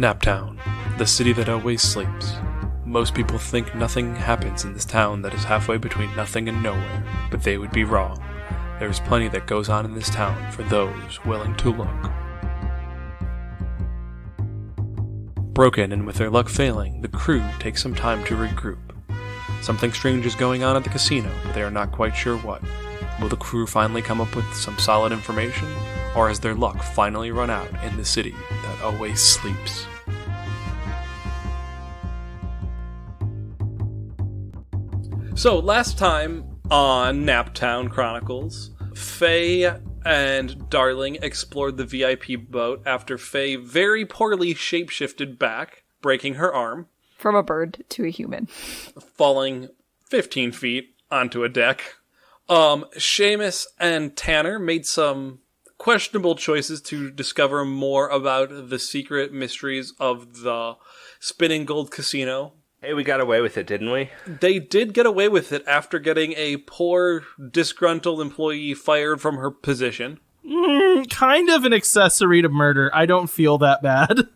Naptown, the city that always sleeps. Most people think nothing happens in this town that is halfway between nothing and nowhere, but they would be wrong. There's plenty that goes on in this town for those willing to look. Broken and with their luck failing, the crew takes some time to regroup. Something strange is going on at the casino, but they are not quite sure what. Will the crew finally come up with some solid information, or has their luck finally run out in the city that always sleeps? So, last time on Naptown Chronicles, Faye and Darling explored the VIP boat after Faye very poorly shapeshifted back, breaking her arm. From a bird to a human. Falling 15 feet onto a deck. Seamus and Tanner made some questionable choices to discover more about the secret mysteries of the Spinning Gold Casino. Hey, we got away with it, didn't we? They did get away with it after getting a poor, disgruntled employee fired from her position. Kind of an accessory to murder. I don't feel that bad.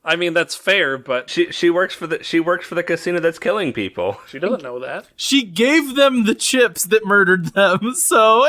I mean, that's fair, but She works for the casino that's killing people. she doesn't know that. She gave them the chips that murdered them, so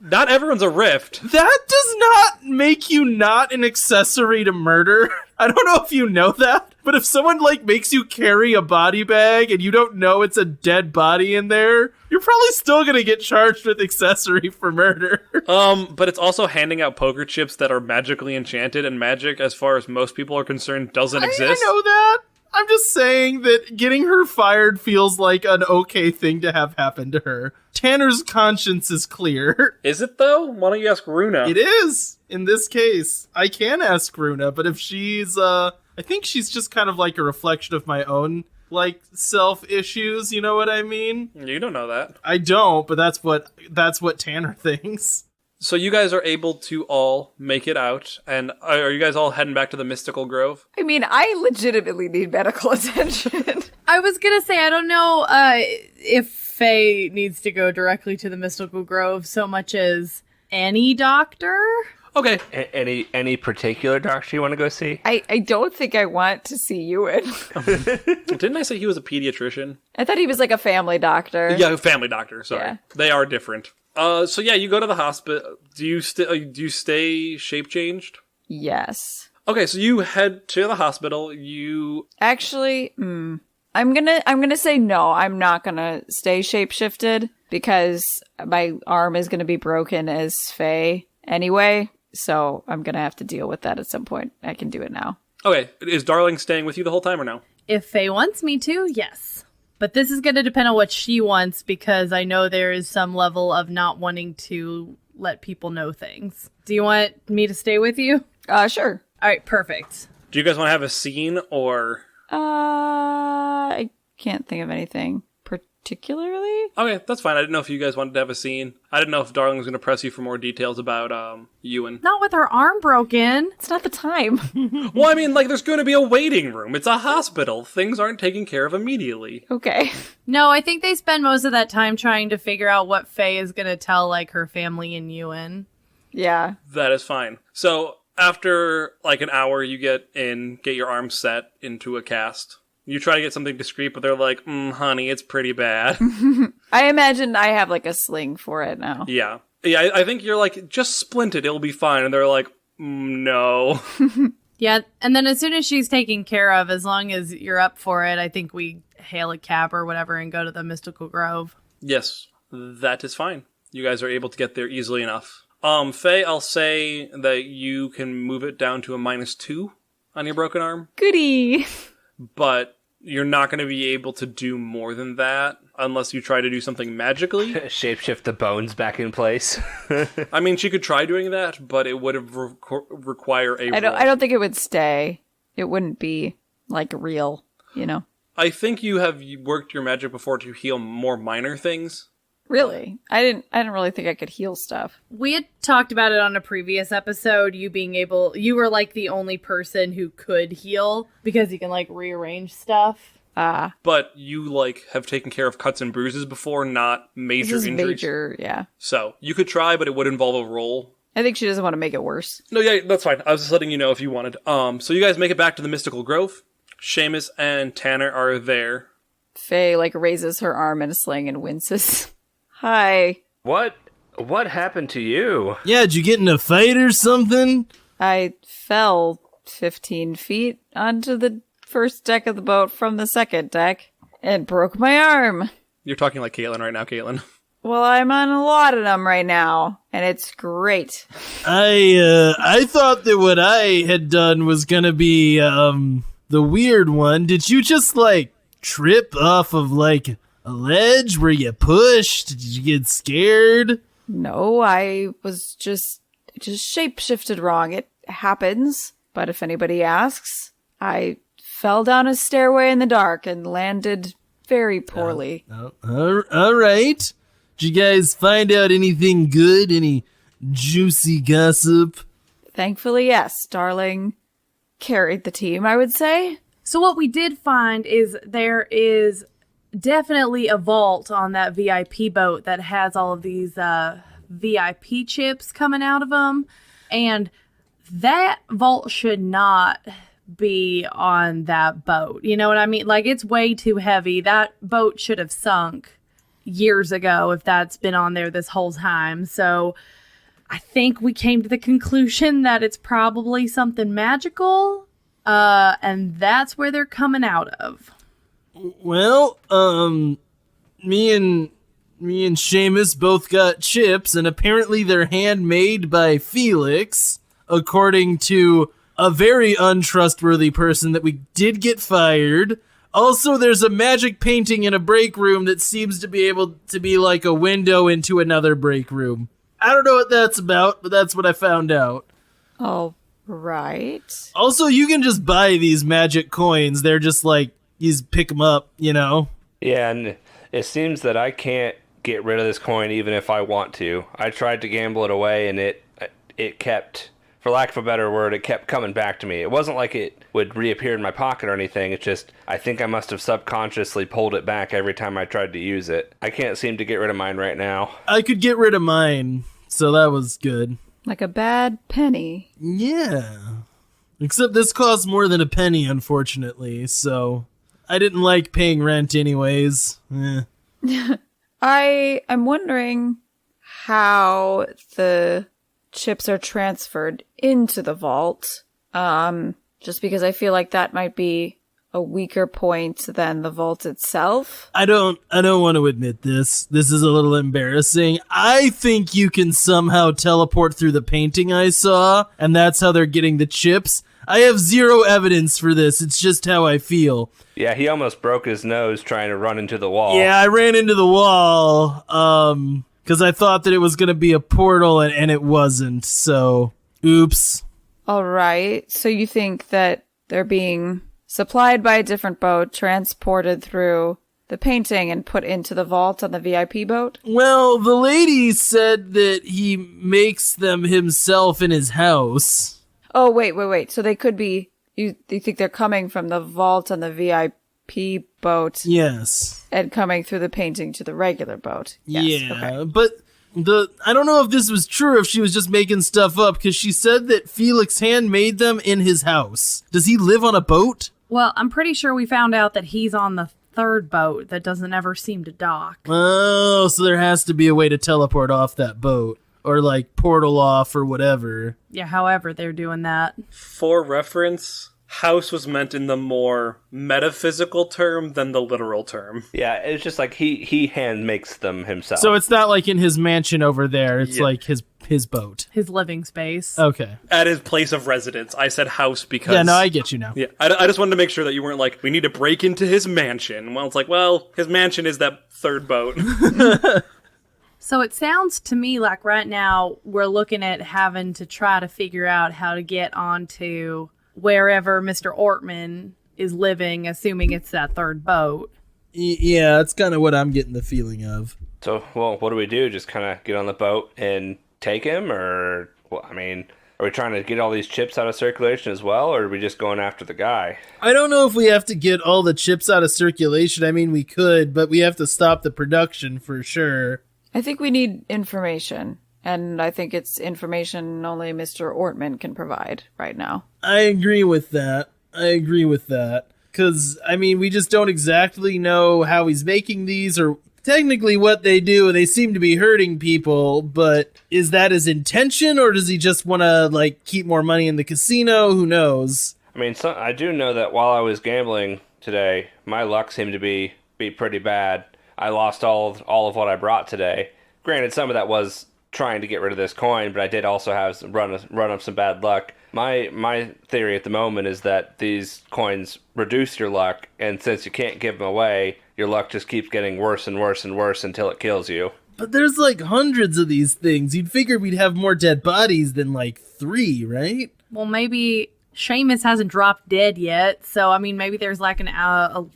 Not everyone's a rift. that does not make you not an accessory to murder. I don't know if you know that, but if someone makes you carry a body bag and you don't know it's a dead body in there, you're probably still gonna get charged with accessory for murder. But it's also handing out poker chips that are magically enchanted, and magic, as far as most people are concerned, doesn't exist. I know that. I'm just saying that getting her fired feels like an okay thing to have happen to her. Tanner's conscience is clear. Is it, though? Why don't you ask Runa? It is, in this case. I can ask Runa, but if she's, I think she's just kind of like a reflection of my own, self-issues, you know what I mean? You don't know that. I don't, but that's what Tanner thinks. So you guys are able to all make it out, and are you guys all heading back to the Mystical Grove? I mean, I legitimately need medical attention. I was gonna say, I don't know if Faye needs to go directly to the Mystical Grove so much as any doctor. Okay. Any particular doctor you want to go see? I don't think I want to see Ewan. Didn't I say he was a pediatrician? I thought he was like a family doctor. Yeah, family doctor, sorry. Yeah. They are different. So yeah, you go to the hospital. Do you stay shape changed? Yes. Okay, so you head to the hospital. You Actually, I'm gonna say no. I'm not gonna stay shapeshifted because my arm is gonna be broken as Faye anyway. So I'm gonna have to deal with that at some point. I can do it now. Okay, is Darling staying with you the whole time or no? If Faye wants me to, yes. But this is going to depend on what she wants, because I know there is some level of not wanting to let people know things. Do you want me to stay with you? Sure. All right, perfect. Do you guys want to have a scene or? I can't think of anything particularly. Okay, that's fine. I didn't know if you guys wanted to have a scene. I didn't know if Darling was going to press you for more details about Ewan. Not with her arm broken. It's not the time. Well, I mean, there's going to be a waiting room. It's a hospital. Things aren't taken care of immediately. Okay. No, I think they spend most of that time trying to figure out what Faye is going to tell, her family and Ewan. Yeah. That is fine. So, after, an hour, you get your arm set into a cast. You try to get something discreet, but they're like, honey, it's pretty bad. I imagine I have, a sling for it now. Yeah. Yeah, I think you're just splint it, it'll be fine. And they're like, no. Yeah, and then as soon as she's taken care of, as long as you're up for it, I think we hail a cab or whatever and go to the Mystical Grove. Yes, that is fine. You guys are able to get there easily enough. Faye, I'll say that you can move it down to a -2 on your broken arm. Goody. But you're not going to be able to do more than that unless you try to do something magically. Shapeshift the bones back in place. I mean, she could try doing that, but it would have require a roll. I don't think it would stay. It wouldn't be real, I think you have worked your magic before to heal more minor things. Really? I didn't really think I could heal stuff. We had talked about it on a previous episode, you were the only person who could heal because you can rearrange stuff. But you have taken care of cuts and bruises before, not major This is injuries. major, yeah. So you could try, but it would involve a roll. I think she doesn't want to make it worse. No, yeah, that's fine. I was just letting you know if you wanted. So you guys make it back to the Mystical Grove. Seamus and Tanner are there. Faye, raises her arm in a sling and winces. Hi. What happened to you? Yeah, did you get in a fight or something? I fell 15 feet onto the first deck of the boat from the second deck and broke my arm. You're talking like Caitlin right now, Caitlin. Well, I'm on a lot of them right now, and it's great. I thought that what I had done was gonna be, the weird one. Did you just, trip off of, a ledge? Were you pushed? Did you get scared? No, I was just shape-shifted wrong. It happens. But if anybody asks, I fell down a stairway in the dark and landed very poorly. All right. Did you guys find out anything good? Any juicy gossip? Thankfully, yes. Darling carried the team, I would say. So what we did find is there is definitely a vault on that VIP boat that has all of these VIP chips coming out of them. And that vault should not be on that boat. You know what I mean? It's way too heavy. That boat should have sunk years ago if that's been on there this whole time. So I think we came to the conclusion that it's probably something magical, and that's where they're coming out of. Well, me and Seamus both got chips, and apparently they're handmade by Felix, according to a very untrustworthy person that we did get fired. Also, there's a magic painting in a break room that seems to be able to be like a window into another break room. I don't know what that's about, but that's what I found out. All right. Also, you can just buy these magic coins. They're just you just pick them up, Yeah, and it seems that I can't get rid of this coin even if I want to. I tried to gamble it away, and it kept, for lack of a better word, it kept coming back to me. It wasn't like it would reappear in my pocket or anything. It's just, I think I must have subconsciously pulled it back every time I tried to use it. I can't seem to get rid of mine right now. I could get rid of mine, so that was good. Like a bad penny. Yeah. Except this costs more than a penny, unfortunately, so I didn't like paying rent anyways. I'm wondering how the chips are transferred into the vault. Just because I feel like that might be a weaker point than the vault itself. I don't want to admit this. This is a little embarrassing. I think you can somehow teleport through the painting I saw, and that's how they're getting the chips. I have zero evidence for this. It's just how I feel. Yeah, he almost broke his nose trying to run into the wall. Yeah, I ran into the wall, because I thought that it was going to be a portal, and it wasn't, so oops. All right. So you think that they're being supplied by a different boat, transported through the painting, and put into the vault on the VIP boat? Well, the lady said that he makes them himself in his house. Oh, wait. So they could be... You think they're coming from the vault on the VIP boat? Yes. And coming through the painting to the regular boat? Yes. Yeah, Okay. but I don't know if this was true, if she was just making stuff up, because she said that Felix handmade them in his house. Does he live on a boat? Well, I'm pretty sure we found out that he's on the third boat that doesn't ever seem to dock. Oh, so there has to be a way to teleport off that boat. Or portal off or whatever. Yeah, however they're doing that. For reference, house was meant in the more metaphysical term than the literal term. Yeah, it's just he hand makes them himself. So it's not like in his mansion over there. It's like his boat. His living space. Okay. At his place of residence. I said house because... Yeah, no, I get you now. Yeah, I just wanted to make sure that you weren't we need to break into his mansion. Well, it's his mansion is that third boat. So it sounds to me like right now we're looking at having to try to figure out how to get onto wherever Mr. Ortman is living, assuming it's that third boat. Yeah, that's kind of what I'm getting the feeling of. So, well, what do we do? Just kind of get on the boat and take him? Or, are we trying to get all these chips out of circulation as well? Or are we just going after the guy? I don't know if we have to get all the chips out of circulation. I mean, we could, but we have to stop the production for sure. I think we need information. And I think it's information only Mr. Ortman can provide right now. I agree with that. Because, I mean, we just don't exactly know how he's making these or technically what they do. They seem to be hurting people, but is that his intention or does he just want to, like, keep more money in the casino? Who knows? I mean, I do know that while I was gambling today, my luck seemed to be pretty bad. I lost all of what I brought today. Granted, some of that was trying to get rid of this coin, but I did also have run up some bad luck. My theory at the moment is that these coins reduce your luck, and since you can't give them away, your luck just keeps getting worse and worse and worse until it kills you. But there's like hundreds of these things. You'd figure we'd have more dead bodies than like 3, right? Well, maybe Seamus hasn't dropped dead yet, so I mean, maybe there's like a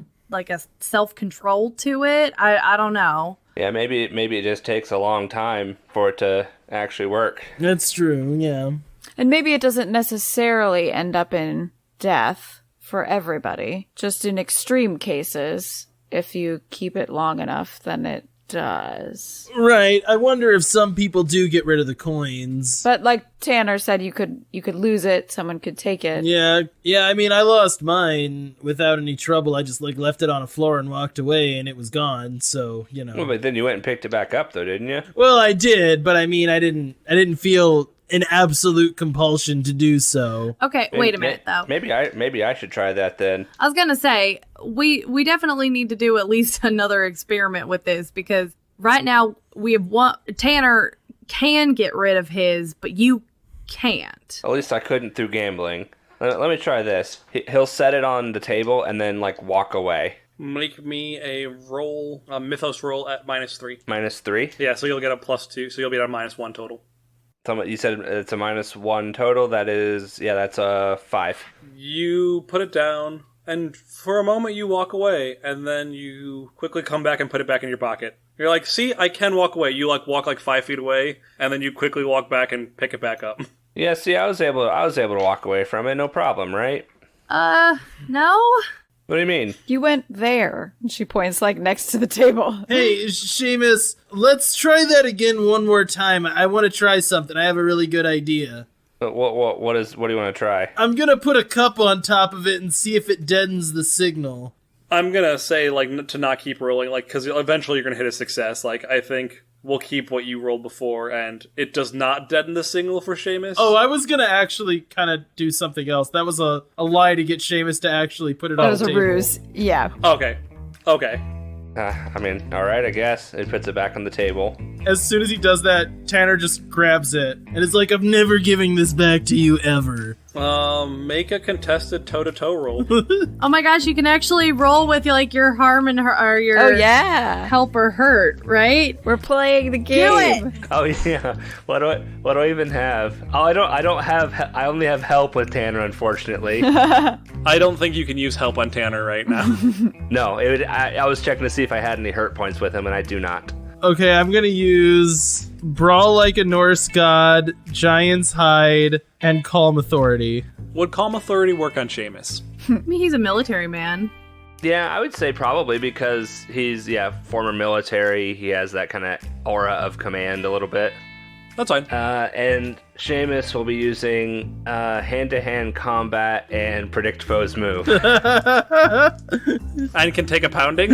self-control to it. I don't know. Yeah, maybe it just takes a long time for it to actually work. That's true, yeah. And maybe it doesn't necessarily end up in death for everybody. Just in extreme cases, if you keep it long enough, then it does. Right. I wonder if some people do get rid of the coins. But like Tanner said, you could lose it, someone could take it. Yeah, I mean, I lost mine without any trouble. I just like left it on a floor and walked away and it was gone, so, you know. Well, but then you went and picked it back up though, didn't you? Well, I did, but I mean, I didn't feel an absolute compulsion to do so. Okay, wait a minute though. Maybe I should try that then. I was gonna say we definitely need to do at least another experiment with this because right now we have one. Tanner can get rid of his, but you can't. At least I couldn't through gambling. Let me try this. He'll set it on the table and then like walk away. Make me a roll, a mythos roll at -3. -3? Yeah, so you'll get a +2, so you'll be at a -1 total. You said it's a -1 total. That's a 5. You put it down, and for a moment you walk away, and then you quickly come back and put it back in your pocket. You're like, see, I can walk away. You like walk like 5 feet away, and then you quickly walk back and pick it back up. Yeah, see, I was able to walk away from it, no problem, right? No. What do you mean? You went there. She points like next to the table. Hey, Seamus, let's try that again one more time. I want to try something. I have a really good idea. What do you want to try? I'm gonna put a cup on top of it and see if it deadens the signal. I'm gonna say, like, to not keep rolling, like, because eventually you're gonna hit a success. Like, I think we'll keep what you rolled before, and it does not deaden the signal for Seamus. Oh, I was gonna actually kind of do something else. That was a lie to get Seamus to actually put it on the table. That was a ruse. Yeah. Okay. I mean, all right, I guess. It puts it back on the table. As soon as he does that, Tanner just grabs it, and it's like, I'm never giving this back to you ever. Make a contested toe-to-toe roll. Oh my gosh, you can actually roll with like your harm and or your help or hurt, right? We're playing the game. Do it. Oh yeah. What do I even have? Oh, I only have help with Tanner, unfortunately. I don't think you can use help on Tanner right now. No, I was checking to see if I had any hurt points with him, and I do not. Okay, I'm gonna use Brawl Like a Norse God, Giant's Hide, and Calm Authority. Would Calm Authority work on Seamus? I mean, he's a military man. Yeah, I would say probably because he's, former military. He has that kind of aura of command a little bit. That's fine. And Seamus will be using hand-to-hand combat and predict foes move. And can take a pounding?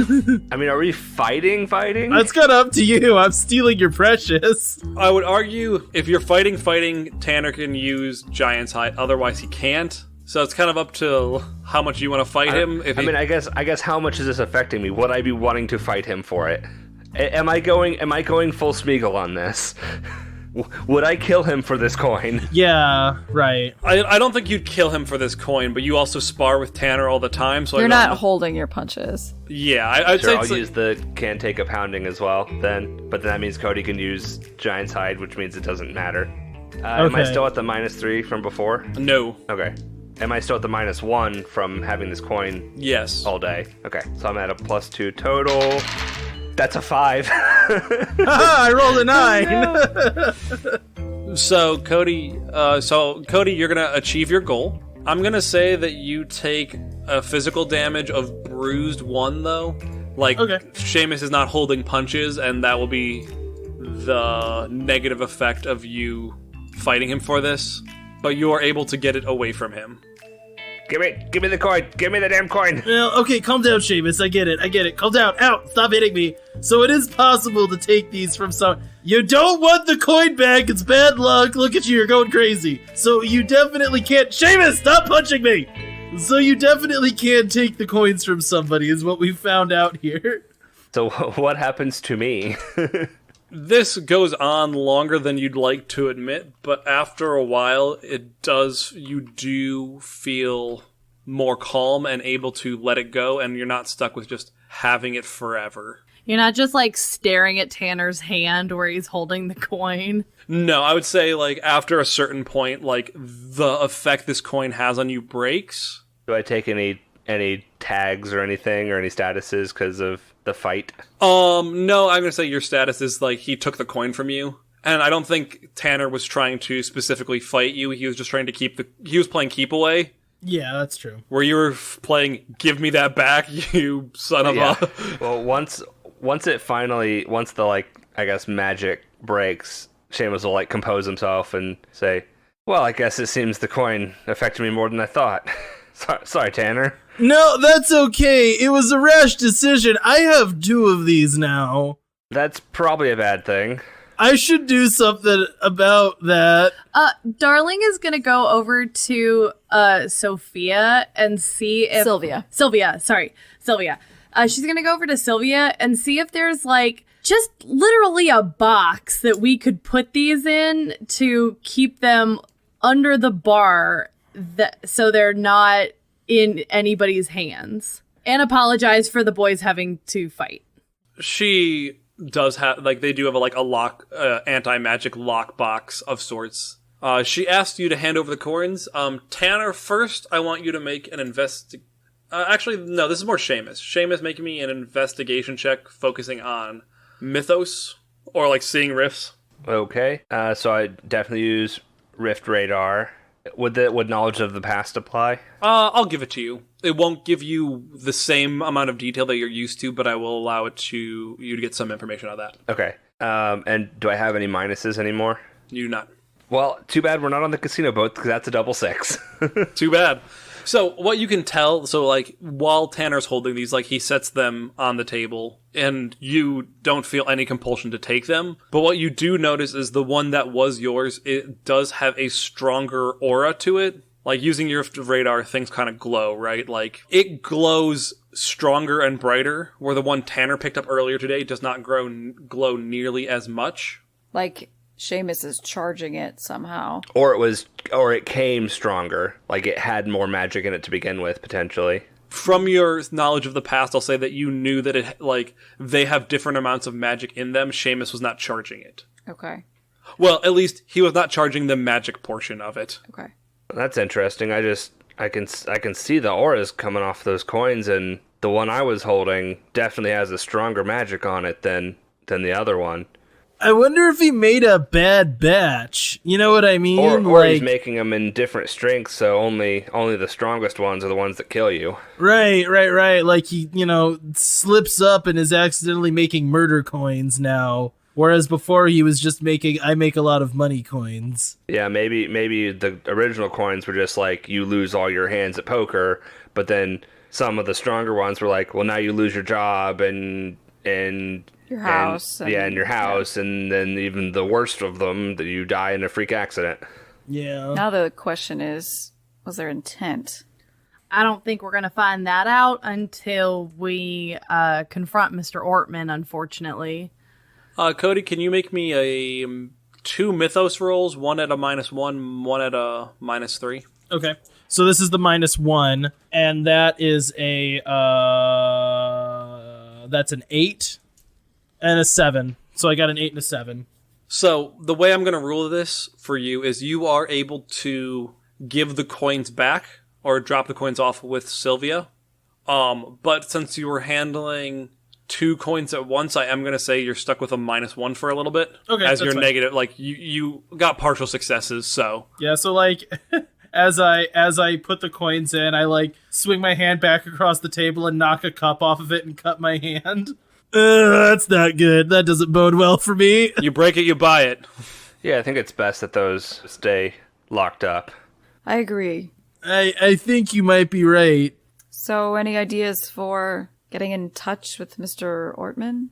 I mean, are we fighting? That's kind of up to you. I'm stealing your precious. I would argue if you're fighting, Tanner can use Giant's Hide. Otherwise, he can't. So it's kind of up to how much you want to fight him. I guess how much is this affecting me? Would I be wanting to fight him for it? Am I going full Smeagol on this? Would I kill him for this coin? Yeah, right. I don't think you'd kill him for this coin, but you also spar with Tanner all the time, so you're not holding your punches. Yeah, I'd say I'll use the can take a pounding as well then, but then that means Cody can use Giant's Hide, which means it doesn't matter. Am I still at the -3 from before? No. Okay. Am I still at the -1 from having this coin? Yes. All day. Okay, so I'm at a +2 total. That's a 5. I rolled a 9. So Cody, you're gonna achieve your goal. I'm gonna say that you take a physical damage of bruised 1, though. Like, okay. Seamus is not holding punches, and that will be the negative effect of you fighting him for this, but you are able to get it away from him. Give me the coin. Give me the damn coin. Well, okay, calm down, Seamus. I get it. Calm down. Ow, stop hitting me. So it is possible to take these from someone. You don't want the coin back. It's bad luck. Look at you. You're going crazy. So you definitely can't. Seamus, stop punching me. So you definitely can take the coins from somebody is what we found out here. So what happens to me? This goes on longer than you'd like to admit, but after a while, you do feel more calm and able to let it go, and you're not stuck with just having it forever. You're not just like staring at Tanner's hand where he's holding the coin. No, I would say like after a certain point, like the effect this coin has on you breaks. Do I take any tags or anything or any statuses because of the fight? No, I'm gonna say your status is like he took the coin from you, and I don't think Tanner was trying to specifically fight you. He was just trying to he was playing keep away. Yeah, that's true. Where you were playing give me that back, you son of a. Well, once the like I guess magic breaks, Seamus will like compose himself and say, "Well, I guess it seems the coin affected me more than I thought." Sorry, Tanner. No, that's okay. It was a rash decision. I have 2 of these now. That's probably a bad thing. I should do something about that. Darling is gonna go over to Sophia and see if Sylvia. She's gonna go over to Sylvia and see if there's like just literally a box that we could put these in to keep them under the bar, so they're not in anybody's hands, and apologize for the boys having to fight. She does have, like, they do have a lock, anti-magic lock box of sorts. She asked you to hand over the coins. Tanner, first, I want you to make an actually, no, this is more Seamus. Seamus, make me an investigation check focusing on mythos, or, like, seeing rifts. Okay, so I definitely use Rift Radar. Would knowledge of the past apply? I'll give it to you. It won't give you the same amount of detail that you're used to, but I will allow you to get some information out of that. Okay. And do I have any minuses anymore? You do not. Well, too bad we're not on the casino boat, because that's a double 6. Too bad. So what you can tell, like, while Tanner's holding these, like, he sets them on the table, and you don't feel any compulsion to take them. But what you do notice is the one that was yours, it does have a stronger aura to it. Like, using your radar, things kind of glow, right? Like, it glows stronger and brighter, where the one Tanner picked up earlier today does not glow nearly as much. Like, Seamus is charging it somehow. Or it came stronger. Like, it had more magic in it to begin with, potentially. From your knowledge of the past, I'll say that you knew that they have different amounts of magic in them. Seamus was not charging it. Okay. Well, at least he was not charging the magic portion of it. Okay. That's interesting. I can see the auras coming off those coins, and the one I was holding definitely has a stronger magic on it than the other one. I wonder if he made a bad batch. You know what I mean? Or he's making them in different strengths, so only the strongest ones are the ones that kill you. Right. Like he, slips up and is accidentally making murder coins now. Whereas before he was just making, I make a lot of money coins. Yeah, maybe the original coins were just like, you lose all your hands at poker, but then some of the stronger ones were like, well, now you lose your job and your house. And your house, and then even the worst of them, that you die in a freak accident. Yeah. Now the question is, was there intent? I don't think we're going to find that out until we confront Mr. Ortman, unfortunately. Cody, can you make me 2 mythos rolls, one at a -1, one at a -3? Okay. So this is the -1, and that is that's an 8 and a 7. So I got an 8 and a 7. So the way I'm going to rule this for you is you are able to give the coins back or drop the coins off with Sylvia. But since you were handling 2 coins at once, I am going to say you're stuck with a -1 for a little bit. Okay, as that's your fine. negative, like you got partial successes, so. Yeah, so like as I put the coins in, I like swing my hand back across the table and knock a cup off of it and cut my hand. That's not good. That doesn't bode well for me. You break it, you buy it. Yeah, I think it's best that those stay locked up. I agree. I think you might be right. So, any ideas for getting in touch with Mr. Ortman?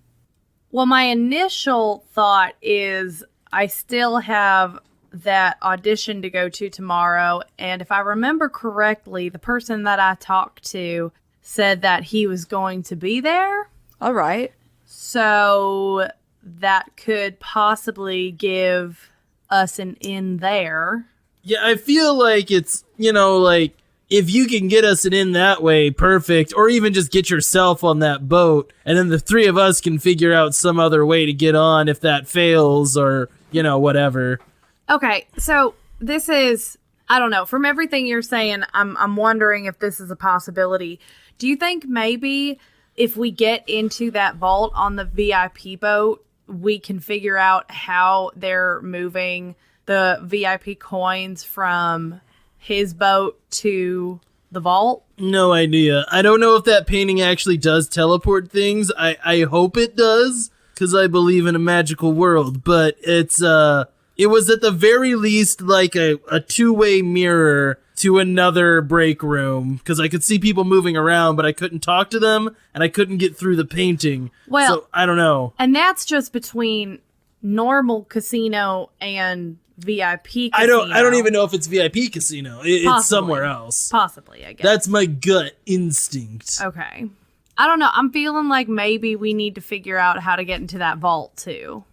Well, my initial thought is I still have that audition to go to tomorrow. And if I remember correctly, the person that I talked to said that he was going to be there. All right. So that could possibly give us an in there. Yeah, I feel like it's, like, if you can get us an in that way, perfect. Or even just get yourself on that boat, and then the three of us can figure out some other way to get on if that fails, or, whatever. Okay, so this is, I don't know, from everything you're saying, I'm wondering if this is a possibility. Do you think maybe if we get into that vault on the VIP boat, we can figure out how they're moving the VIP coins from his boat to the vault? No idea. I don't know if that painting actually does teleport things. I hope it does, because I believe in a magical world, but it was at the very least like a two-way mirror to another break room, because I could see people moving around, but I couldn't talk to them, and I couldn't get through the painting. Well, so I don't know. And that's just between normal casino and VIP casino. I don't even know if it's VIP casino. It's somewhere else. Possibly, I guess. That's my gut instinct. Okay. I don't know. I'm feeling like maybe we need to figure out how to get into that vault, too.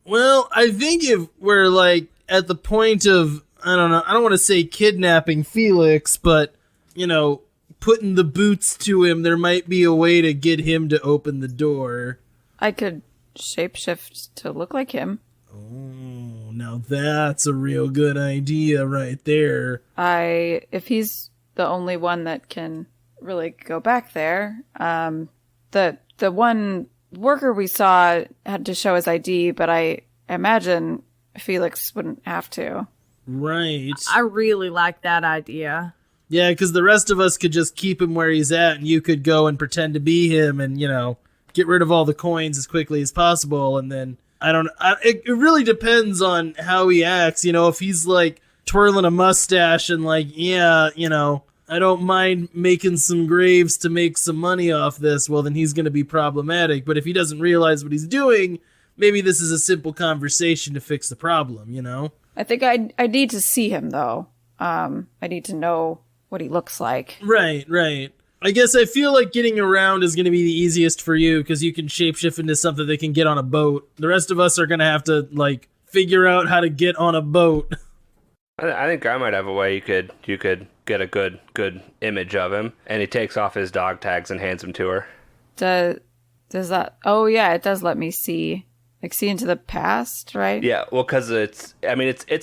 Well, I think if we're, like, at the point of, I don't know, I don't want to say kidnapping Felix, but, putting the boots to him, there might be a way to get him to open the door. I could shapeshift to look like him. Oh, now that's a real good idea right there. If he's the only one that can really go back there, the one worker we saw had to show his ID, but I imagine Felix wouldn't have to. Right. I really like that idea. Yeah, because the rest of us could just keep him where he's at, and you could go and pretend to be him and, get rid of all the coins as quickly as possible, and then, I don't know, it really depends on how he acts, if he's, like, twirling a mustache and, like, yeah, I don't mind making some graves to make some money off this, well, then he's going to be problematic. But if he doesn't realize what he's doing, maybe this is a simple conversation to fix the problem, I think I need to see him, though. I need to know what he looks like. Right. I guess I feel like getting around is going to be the easiest for you, because you can shapeshift into something that can get on a boat. The rest of us are going to have to, like, figure out how to get on a boat. I think I might have a way you could get a good image of him, and he takes off his dog tags and hands them to her. Does that? Oh yeah, it does let me see into the past, right? Yeah, well, because it's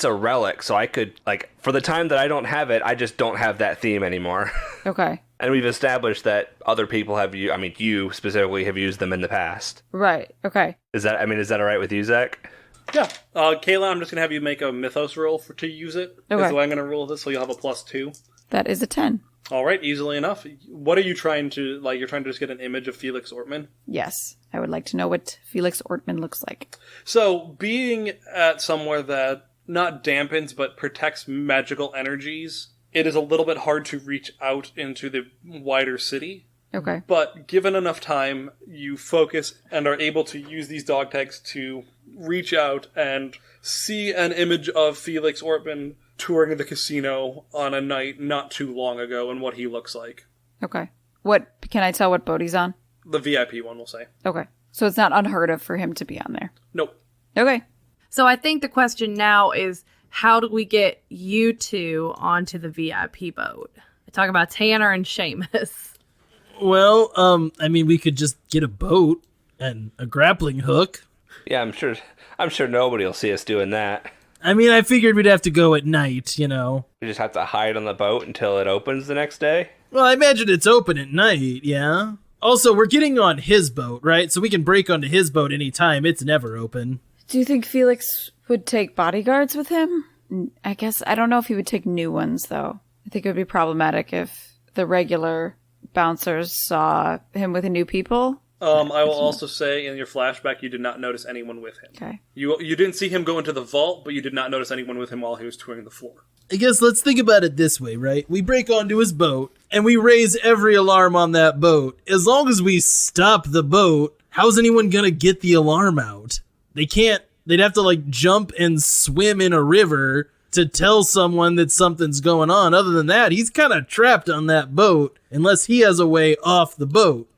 a relic, so I could, like, for the time that I don't have it, I just don't have that theme anymore. Okay. And we've established that other people have you specifically have used them in the past. Right. Okay. Is that all right with you, Zach? Yeah. Kayla, I'm just going to have you make a mythos roll to use it. Okay. That's the way I'm going to roll this, so you'll have a +2. That is a 10. All right, easily enough. What are you trying to, like, you're trying to just get an image of Felix Ortman? Yes. I would like to know what Felix Ortman looks like. So, being at somewhere that not dampens, but protects magical energies, it is a little bit hard to reach out into the wider city. Okay. But given enough time, you focus and are able to use these dog tags to reach out and see an image of Felix Ortman touring the casino on a night not too long ago and what he looks like. Okay. What can I tell what boat he's on? The VIP one, we'll say. Okay. So it's not unheard of for him to be on there. Nope. Okay. So I think the question now is, how do we get you two onto the VIP boat? I talk about Tanner and Seamus. Well, we could just get a boat and a grappling hook. Yeah, I'm sure nobody will see us doing that. I figured we'd have to go at night, We just have to hide on the boat until it opens the next day? Well, I imagine it's open at night, yeah? Also, we're getting on his boat, right? So we can break onto his boat anytime. It's never open. Do you think Felix would take bodyguards with him? I guess, I don't know if he would take new ones, though. I think it would be problematic if the regular bouncers saw him with new people. I will also say in your flashback you did not notice anyone with him. Okay. You didn't see him go into the vault, but you did not notice anyone with him while he was touring the floor. I guess let's think about it this way, right? We break onto his boat, and we raise every alarm on that boat. As long as we stop the boat, how's anyone gonna get the alarm out? They can't. They'd have to, like, jump and swim in a river to tell someone that something's going on. Other than that, he's kind of trapped on that boat, unless he has a way off the boat.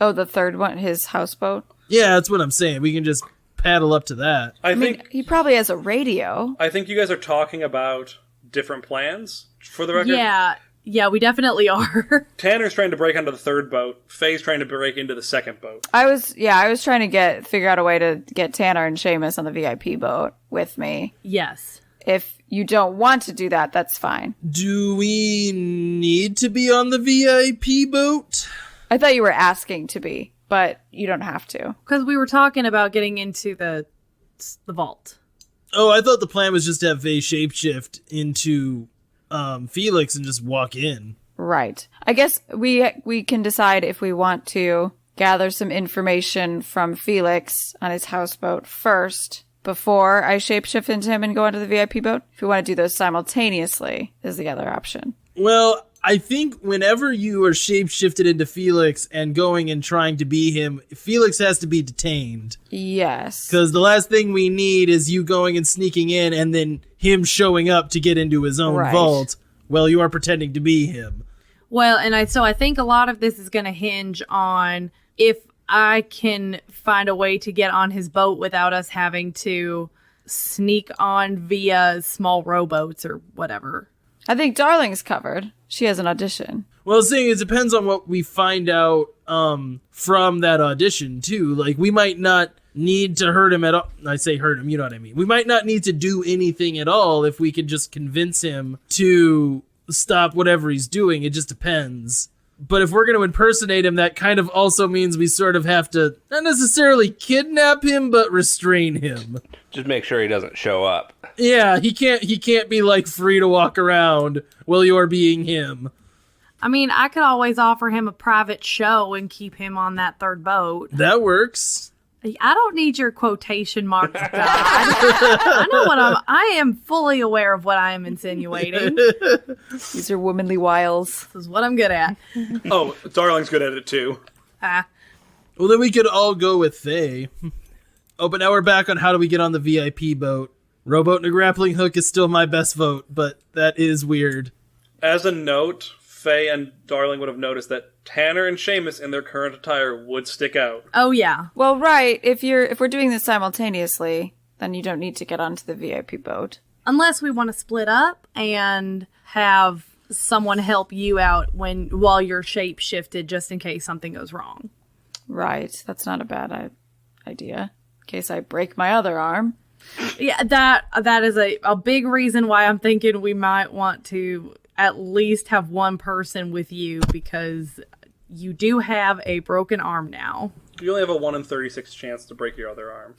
Oh, the third one, his houseboat? Yeah, that's what I'm saying. We can just paddle up to that. I mean, think he probably has a radio. I think you guys are talking about different plans, for the record. Yeah, we definitely are. Tanner's trying to break onto the third boat. Faye's trying to break into the second boat. I was trying to figure out a way to get Tanner and Seamus on the VIP boat with me. Yes. If you don't want to do that, that's fine. Do we need to be on the VIP boat? I thought you were asking to be, but you don't have to. Because we were talking about getting into the vault. Oh, I thought the plan was just to have Faye shapeshift into Felix and just walk in. Right. I guess we can decide if we want to gather some information from Felix on his houseboat first before I shapeshift into him and go onto the VIP boat. If we want to do those simultaneously is the other option. Well, I think whenever you are shapeshifted into Felix and going and trying to be him, Felix has to be detained. Yes. Because the last thing we need is you going and sneaking in and then him showing up to get into his own vault while you are pretending to be him. Well, and I think a lot of this is going to hinge on if I can find a way to get on his boat without us having to sneak on via small rowboats or whatever. I think Darling's covered. She has an audition. Well, seeing it depends on what we find out from that audition, too. Like, we might not need to hurt him at all. I say hurt him, you know what I mean. We might not need to do anything at all if we could just convince him to stop whatever he's doing. It just depends. But if we're going to impersonate him, that kind of also means we sort of have to not necessarily kidnap him, but restrain him. Just make sure he doesn't show up. Yeah, he can't be like free to walk around while you're being him. I mean, I could always offer him a private show and keep him on that third boat. That works. I don't need your quotation marks, God. I am fully aware of what I am insinuating. These are womanly wiles. This is what I'm good at. Oh, Darling's good at it too. Well, then we could all go with Faye. Oh, but now we're back on how do we get on the VIP boat. Rowboat and a grappling hook is still my best vote, but that is weird. As a note, Faye and Darling would have noticed that Tanner and Seamus in their current attire would stick out. Oh, yeah. Well, right. If we're doing this simultaneously, then you don't need to get onto the VIP boat. Unless we want to split up and have someone help you out while you're shape-shifted just in case something goes wrong. Right. That's not a bad idea. In case I break my other arm. Yeah, that is a big reason why I'm thinking we might want to at least have one person with you, because you do have a broken arm now. You only have a 1 in 36 chance to break your other arm.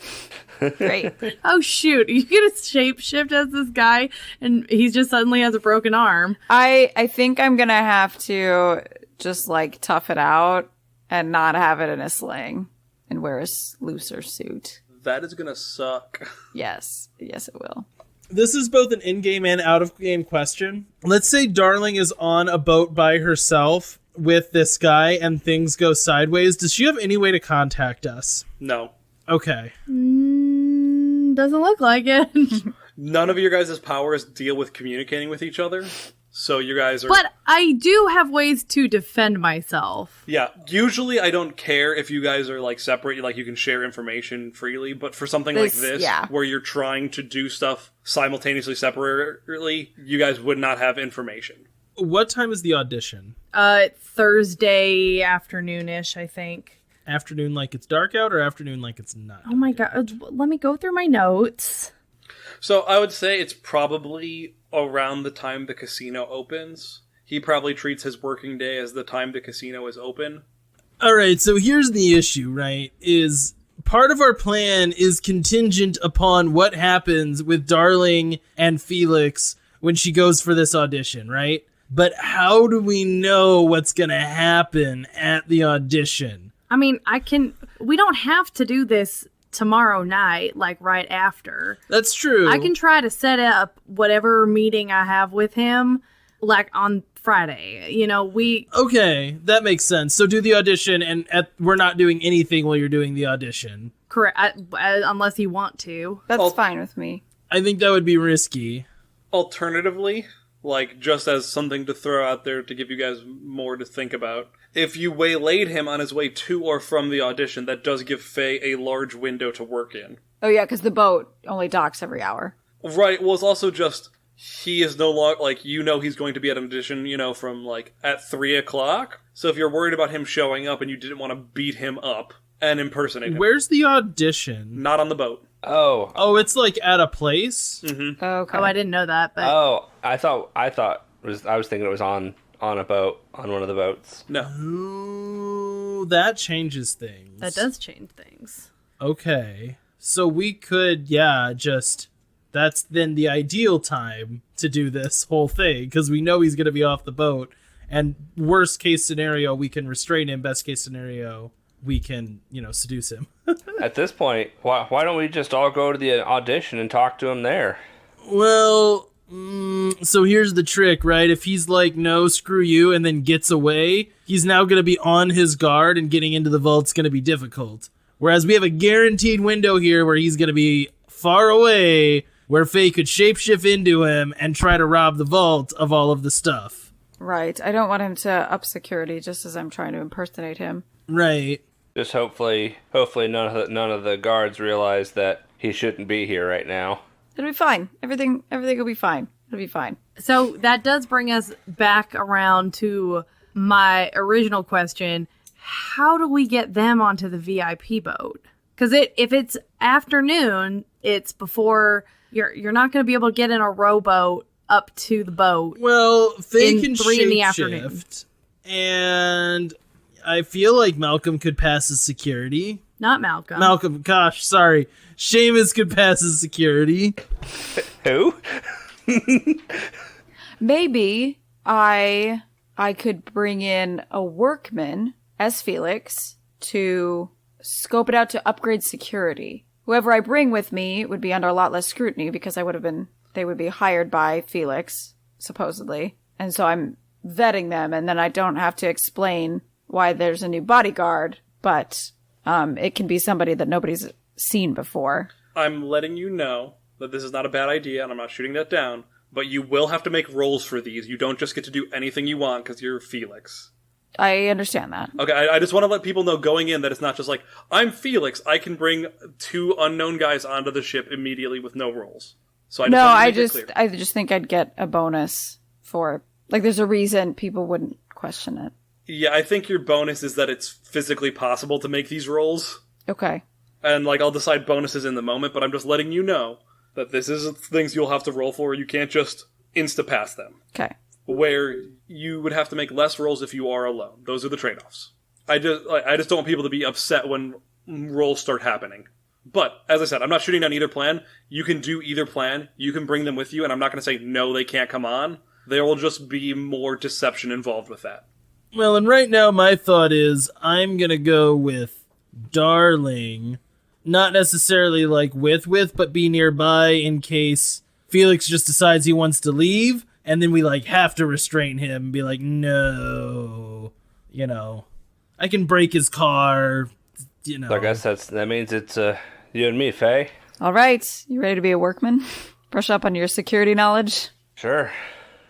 Great. Oh, shoot. You get a shapeshift as this guy, and he just suddenly has a broken arm. I think I'm going to have to just, like, tough it out and not have it in a sling and wear a looser suit. That is gonna suck. Yes. Yes, it will. This is both an in-game and out-of-game question. Let's say Darling is on a boat by herself with this guy and things go sideways. Does she have any way to contact us? No. Okay. Doesn't look like it. None of your guys' powers deal with communicating with each other. So you guys are... But I do have ways to defend myself. Yeah, usually I don't care if you guys are, like, separate, like, you can share information freely, but for something like this, where you're trying to do stuff simultaneously, separately, you guys would not have information. What time is the audition? Thursday afternoon-ish, I think. Afternoon like it's dark out, or afternoon like it's not? Oh my god, let me go through my notes. So I would say it's probably around the time the casino opens. He probably treats his working day as the time the casino is open. All right, so here's the issue, right? Is part of our plan is contingent upon what happens with Darling and Felix when she goes for this audition, right? But how do we know what's going to happen at the audition? I mean, we don't have to do this tomorrow night, like right after. That's true. I can try to set up whatever meeting I have with him, like on Friday. Okay, that makes sense. So do the audition, and we're not doing anything while you're doing the audition. Correct, unless you want to. That's fine with me. I think that would be risky. Alternatively, like just as something to throw out there to give you guys more to think about, if you waylaid him on his way to or from the audition, that does give Faye a large window to work in. Oh yeah, because the boat only docks every hour. Right, well, it's also just, he is no longer, like, he's going to be at an audition, from, like, at 3 o'clock. So if you're worried about him showing up and you didn't want to beat him up and impersonate him. Where's the audition? Not on the boat. Oh, it's like at a place? Mm-hmm. Okay. Oh, I didn't know that, but... Oh, I was thinking it was on a boat, on one of the boats. No. Ooh, that changes things. That does change things. Okay. So we could, that's then the ideal time to do this whole thing, because we know he's going to be off the boat. And worst case scenario, we can restrain him. Best case scenario, we can, seduce him. At this point, why don't we just all go to the audition and talk to him there? Well, so here's the trick, right? If he's like, no, screw you, and then gets away, he's now going to be on his guard, and getting into the vault's going to be difficult. Whereas we have a guaranteed window here where he's going to be far away, where Faye could shapeshift into him and try to rob the vault of all of the stuff. Right. I don't want him to up security just as I'm trying to impersonate him. Right. Just hopefully none of the guards realize that he shouldn't be here right now. It'll be fine. Everything will be fine. It'll be fine. So that does bring us back around to my original question. How do we get them onto the VIP boat? Because if it's afternoon, it's before you're not going to be able to get in a rowboat up to the boat. Well, Faye can 3 in the afternoon. shapeshift, and I feel like Malcolm could pass as security. Not Malcolm. Malcolm, gosh, sorry. Seamus could pass as security. Who? Maybe I could bring in a workman as Felix to scope it out to upgrade security. Whoever I bring with me would be under a lot less scrutiny because they would be hired by Felix, supposedly. And so I'm vetting them, and then I don't have to explain why there's a new bodyguard, but it can be somebody that nobody's seen before. I'm letting you know that this is not a bad idea, and I'm not shooting that down, but you will have to make rolls for these. You don't just get to do anything you want because you're Felix. I understand that. Okay, I just want to let people know going in that it's not just like, I'm Felix, I can bring 2 unknown guys onto the ship immediately with no rolls. So I just think I'd get a bonus for, like, there's a reason people wouldn't question it. Yeah, I think your bonus is that it's physically possible to make these rolls. Okay. And, like, I'll decide bonuses in the moment, but I'm just letting you know that this is things you'll have to roll for. You can't just insta-pass them. Okay. Where you would have to make less rolls if you are alone. Those are the trade-offs. I just don't want people to be upset when rolls start happening. But, as I said, I'm not shooting down either plan. You can do either plan. You can bring them with you, and I'm not going to say, no, they can't come on. There will just be more deception involved with that. Well, and right now my thought is I'm going to go with Darling. Not necessarily like with, but be nearby in case Felix just decides he wants to leave. And then we, like, have to restrain him and be like, no, I can break his car, So I guess that means it's you and me, Faye. All right. You ready to be a workman? Brush up on your security knowledge? Sure.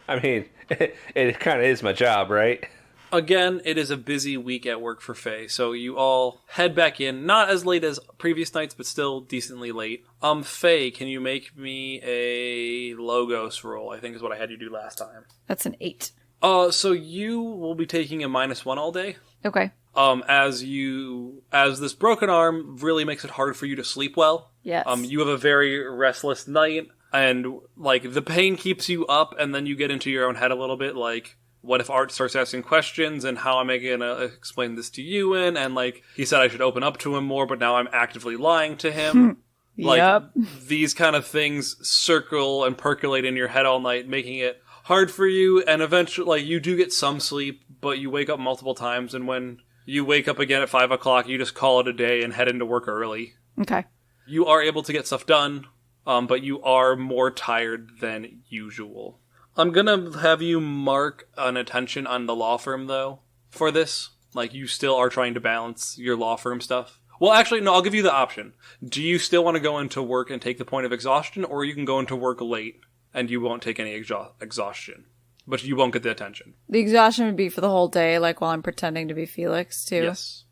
I mean, it kind of is my job, right? Again, it is a busy week at work for Faye, so you all head back in, not as late as previous nights, but still decently late. Faye, can you make me a Logos roll? I think is what I had you do last time. That's an 8. So you will be taking a -1 all day. Okay. As this broken arm really makes it hard for you to sleep well. Yes. You have a very restless night, and, like, the pain keeps you up, and then you get into your own head a little bit, like, what if Art starts asking questions, and how am I going to explain this to Ewan? And, like, he said I should open up to him more, but now I'm actively lying to him. Like, yep. These kind of things circle and percolate in your head all night, making it hard for you, and eventually, like, you do get some sleep, but you wake up multiple times, and when You wake up again at 5 o'clock, you just call it a day and head into work early. Okay. You are able to get stuff done, but you are more tired than usual. I'm gonna have you mark an attention on the law firm, though, for this. Like, you still are trying to balance your law firm stuff. Well, actually, no, I'll give you the option. Do you still want to go into work and take the point of exhaustion, or you can go into work late and you won't take any exhaustion, but you won't get the attention? The exhaustion would be for the whole day, like while I'm pretending to be Felix, too. Yes.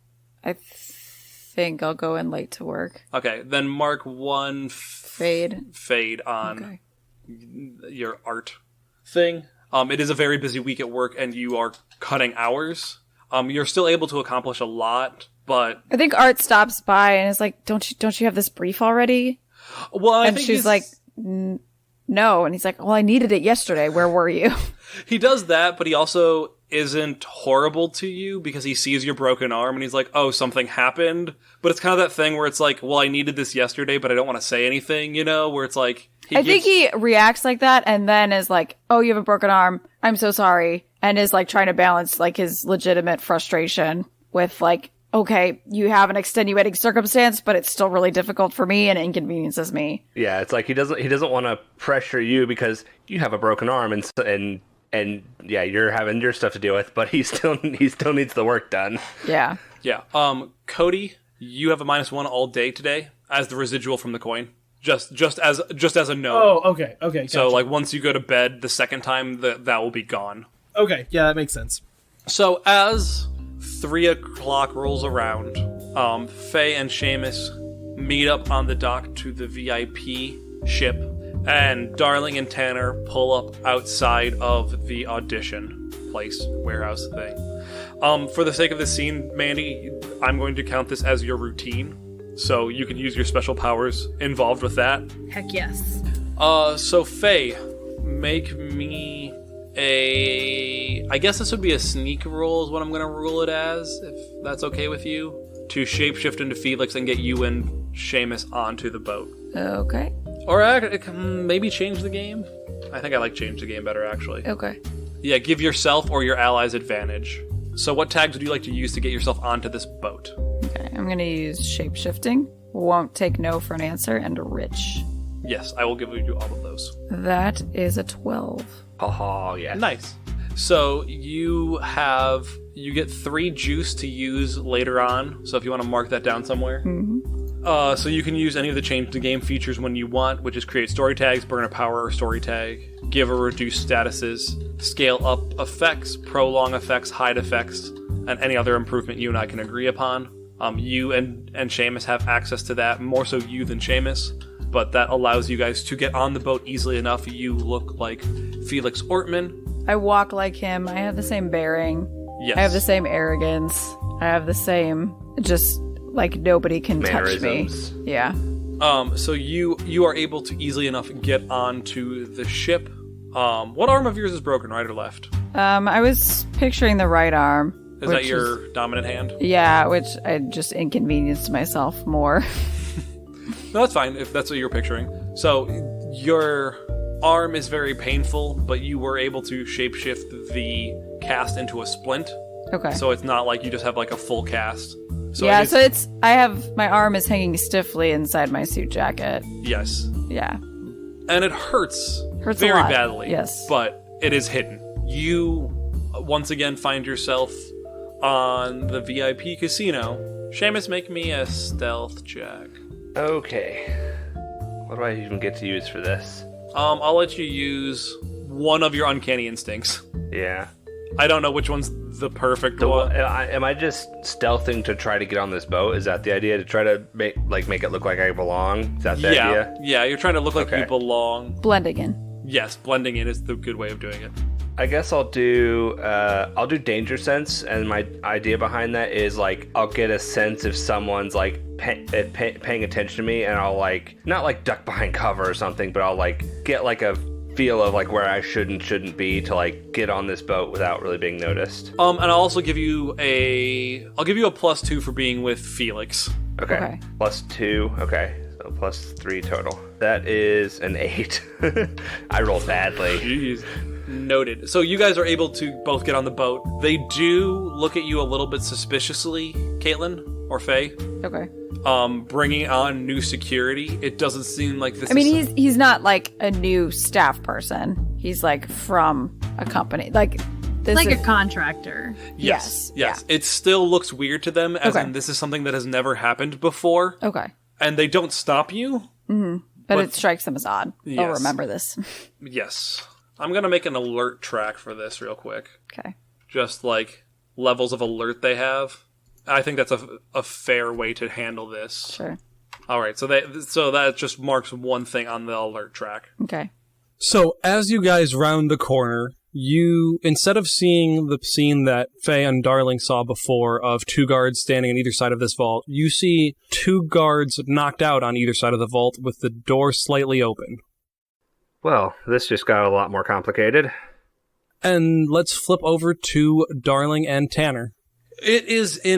I think I'll go in late to work. Okay, then mark one Fade on Okay. your art thing. It is a very busy week at work, and you are cutting hours. You're still able to accomplish a lot, but I think Art stops by and is like, "Don't you have this brief already?" well, And she's like, "No," and he's like, "Well, I needed it yesterday. Where were you?" he does that, but he also isn't horrible to you because he sees your broken arm and he's like, "Oh, something happened." But it's kind of that thing where it's like, "Well, I needed this yesterday, but I don't want to say anything," where it's like I think he reacts like that and then is like, "Oh, you have a broken arm. I'm so sorry." And is like trying to balance like his legitimate frustration with like, "Okay, you have an extenuating circumstance, but it's still really difficult for me and inconveniences me." Yeah, it's like he doesn't want to pressure you because you have a broken arm and yeah, you're having your stuff to deal with, but he still needs the work done. Yeah. Yeah. Cody, you have a -1 all day today as the residual from the coin. Just as a note. Oh, okay. Okay. So gotcha. like once you go to bed the second time, that will be gone. Okay. Yeah, that makes sense. So as 3 o'clock rolls around, Faye and Seamus meet up on the dock to the VIP ship, and Darling and Tanner pull up outside of the audition place, warehouse thing. For the sake of this scene, Mandy, I'm going to count this as your routine, so you can use your special powers involved with that. Heck yes. So Faye, make me I guess this would be a sneak roll is what I'm going to rule it as, if that's okay with you, to shapeshift into Felix and get you and Seamus onto the boat. Okay. Or I can maybe change the game. I think I like change the game better, actually. Okay. Yeah, give yourself or your allies advantage. So what tags would you like to use to get yourself onto this boat? Okay. I'm going to use shapeshifting. Won't take no for an answer, and rich. Yes, I will give you all of those. That is a 12. Oh, yeah. Nice. So you get 3 juice to use later on. So if you want to mark that down somewhere. Mm-hmm. So you can use any of the change the game features when you want, which is create story tags, burn a power or story tag, give or reduce statuses, scale up effects, prolong effects, hide effects, and any other improvement you and I can agree upon. You and Seamus have access to that, more so you than Seamus, but that allows you guys to get on the boat easily enough. You look like Felix Ortman. I walk like him. I have the same bearing. Yes. I have the same arrogance. I have the same, just like nobody can touch me. Mannerisms. Yeah. So you are able to easily enough get onto the ship. What arm of yours is broken, right or left? I was picturing the right arm. Is that your dominant hand? Yeah, which I just inconvenienced myself more. No, that's fine if that's what you're picturing. So your arm is very painful, but you were able to shapeshift the cast into a splint. Okay. So it's not like you just have like a full cast. So yeah, it's, so it's my arm is hanging stiffly inside my suit jacket. yes, Yeah. and it hurts Hurts very a lot. badly. Yes. but it is hidden. You once again find yourself on the VIP casino. Seamus, make me a stealth check. Okay. What do I even get to use for this? I'll let you use one of your uncanny instincts. Yeah. I don't know which one's the perfect one. Am I just stealthing to try to get on this boat? Is that the idea? To try to make it look like I belong? Is that the idea? Yeah, you're trying to look like Okay. you belong. Blending in. Yes, blending in is the good way of doing it. I guess I'll do danger sense, and my idea behind that is like I'll get a sense if someone's like paying attention to me, and I'll like not like duck behind cover or something, but I'll like get like a feel of like where I should and shouldn't be to like get on this boat without really being noticed. And I'll also give you a +2 for being with Felix. Okay. +2. Okay. So +3 total. That is an 8. I rolled badly. Jeez. Noted. So you guys are able to both get on the boat. They do look at you a little bit suspiciously, Caitlin or Faye. Okay. Bringing on new security. It doesn't seem like this. I mean, he's not like a new staff person. He's like from a company. Like this Like is, a contractor. Yes. Yeah. It still looks weird to them, as Okay. in this is something that has never happened before. Okay. And they don't stop you. But it strikes them as odd. They'll Yes. remember this. Yes. I'm gonna make an alert track for this real quick. Okay. Just like levels of alert they have. I think that's a fair way to handle this. Sure. All right, so that just marks one thing on the alert track. Okay. So as you guys round the corner, you, instead of seeing the scene that Faye and Darling saw before of 2 guards standing on either side of this vault, you see 2 guards knocked out on either side of the vault with the door slightly open. Well, this just got a lot more complicated. And let's flip over to Darling and Tanner. It is to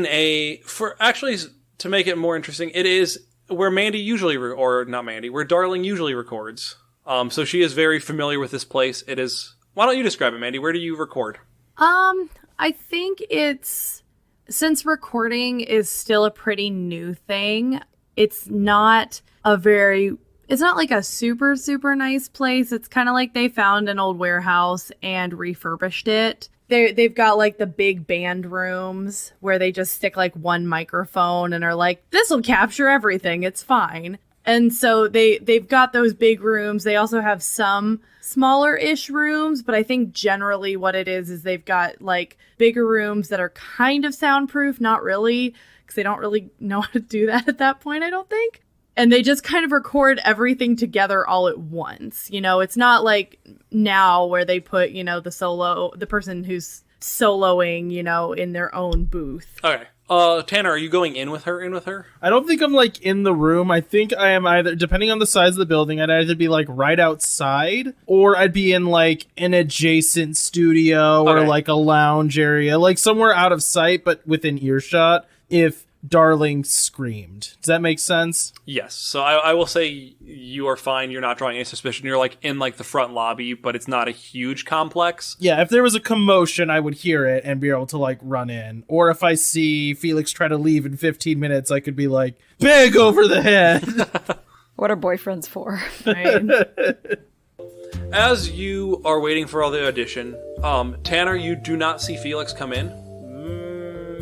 make it more interesting, it is where Mandy usually, where Darling usually records. So she is very familiar with this place. It is, why don't you describe it, Mandy? Where do you record? I think since recording is still a pretty new thing, it's not like a super, super nice place. It's kind of like they found an old warehouse and refurbished it. They've got like the big band rooms where they just stick like one microphone and are like, this will capture everything. It's fine. And so they've got those big rooms. They also have some smaller-ish rooms, but I think generally what it is they've got like bigger rooms that are kind of soundproof, not really, because they don't really know how to do that at that point, I don't think. And they just kind of record everything together all at once. You know, it's not like now where they put, you know, the person who's soloing, you know, in their own booth. Okay. Tanner, are you going in with her? I don't think I'm like in the room. I think I am either, depending on the size of the building, I'd either be like right outside or I'd be in like an adjacent studio or Okay. like a lounge area, like somewhere out of sight but within earshot if Darling screamed. Does that make sense? Yes. So I will say you are fine. You're not drawing any suspicion. You're like in like the front lobby, but it's not a huge complex. Yeah, if there was a commotion, I would hear it and be able to like run in. Or if I see Felix try to leave in 15 minutes, I could be like, big over the head. What are boyfriends for? Right? As you are waiting for all the audition, Tanner, you do not see Felix come in.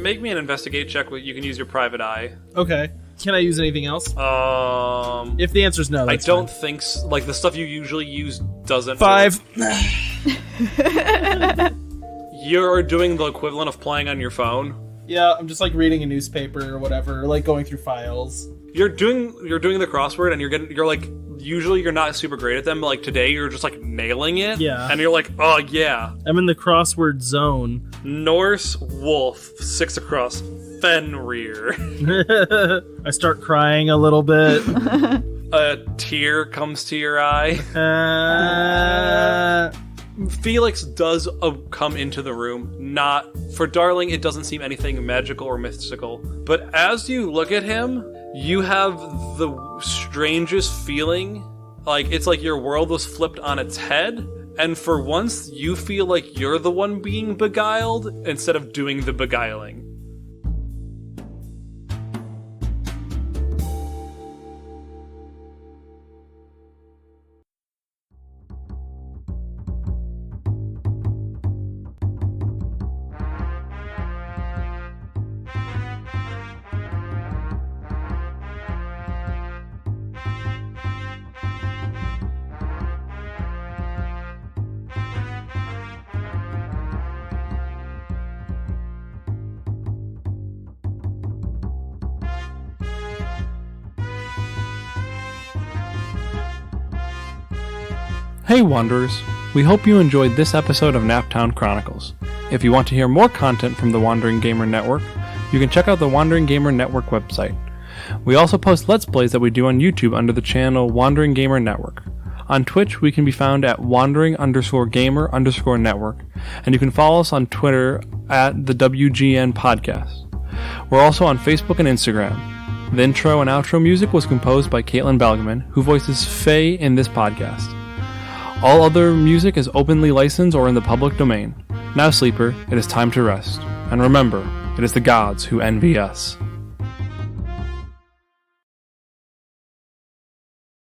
Make me an investigate check. You can use your private eye. Okay. Can I use anything else? If the answer's no, I that's don't fine. think like the stuff you usually use doesn't. 5. You're doing the equivalent of playing on your phone. Yeah, I'm just like reading a newspaper or whatever, or like going through files. You're doing the crossword, and you're like, usually you're not super great at them, but like today you're just like nailing it. Yeah. And you're like, oh yeah, I'm in the crossword zone. Norse wolf 6 across Fenrir. I start crying a little bit. A tear comes to your eye. Felix does come into the room. Not for Darling, it doesn't seem anything magical or mystical. But as you look at him, you have the strangest feeling. Like it's like your world was flipped on its head. And for once, you feel like you're the one being beguiled instead of doing the beguiling. Hey Wanderers, we hope you enjoyed this episode of Naptown Chronicles. If you want to hear more content from the Wandering Gamer Network, you can check out the Wandering Gamer Network website. We also post Let's Plays that we do on YouTube under the channel Wandering Gamer Network. On Twitch, we can be found at wandering_gamer_network, and you can follow us on Twitter at the WGN Podcast. We're also on Facebook and Instagram. The intro and outro music was composed by Caitlin Balgaman, who voices Faye in this podcast. All other music is openly licensed or in the public domain. Now, sleeper, it is time to rest. And remember, it is the gods who envy us.